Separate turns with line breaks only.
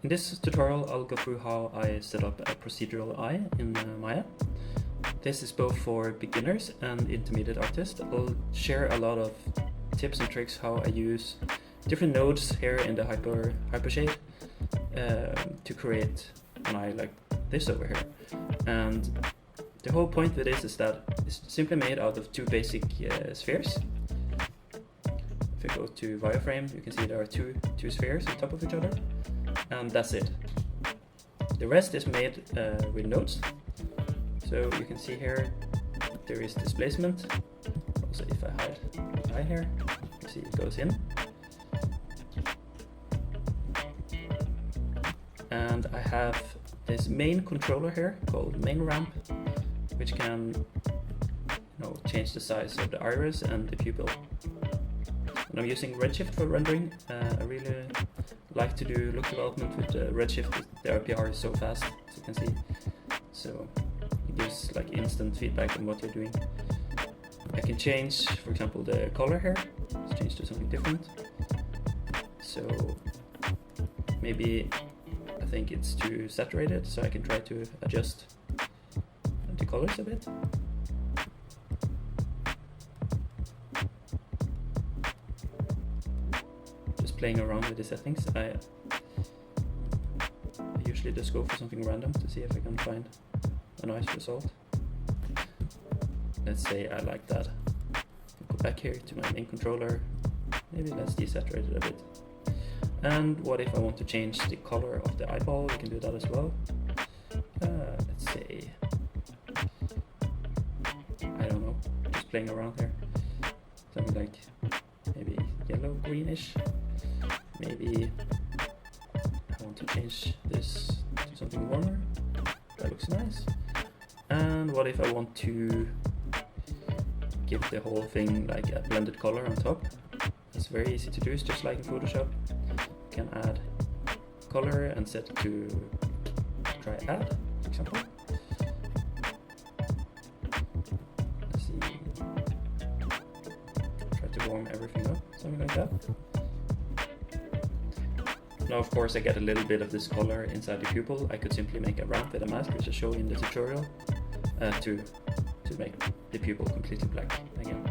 In this tutorial, I'll go through how I set up a procedural eye in Maya. This is both for beginners and intermediate artists. I'll share a lot of tips and tricks how I use different nodes here in the Hypershade to create an eye like this over here. And the whole point with this is that it's simply made out of two basic spheres. If you go to wireframe, you can see there are two spheres on top of each other, and that's it. The rest is made with nodes. So you can see here there is displacement. Also, if I hide the eye here, you see it goes in. And I have this main controller here called main ramp, which can change the size of the iris and the pupil. And I'm using Redshift for rendering. I really like to do look development with Redshift. The RPR is so fast, as you can see. So it gives like instant feedback on what you're doing. I can change, for example, the color here. Let's change to something different. So maybe I think it's too saturated, so I can try to adjust the colors a bit. Just playing around with the settings. I usually just go for something random to see if I can find a nice result. Let's say I like that. Go back here to my main controller. Maybe let's desaturate it a bit. And what if I want to change the color of the eyeball? We can do that as well. Let's say, I don't know, just playing around here. Something like maybe yellow, greenish. Maybe I want to change this to something warmer. That looks nice. And what if I want to give the whole thing like a blended color on top? It's very easy to do, it's just like in Photoshop. You can add color and set it to try add, for example. Let's see. Try to warm everything up, something like that. Now of course I get a little bit of this color inside the pupil. I could simply make a ramp with a mask, which I show in the tutorial, to make the pupil completely black again.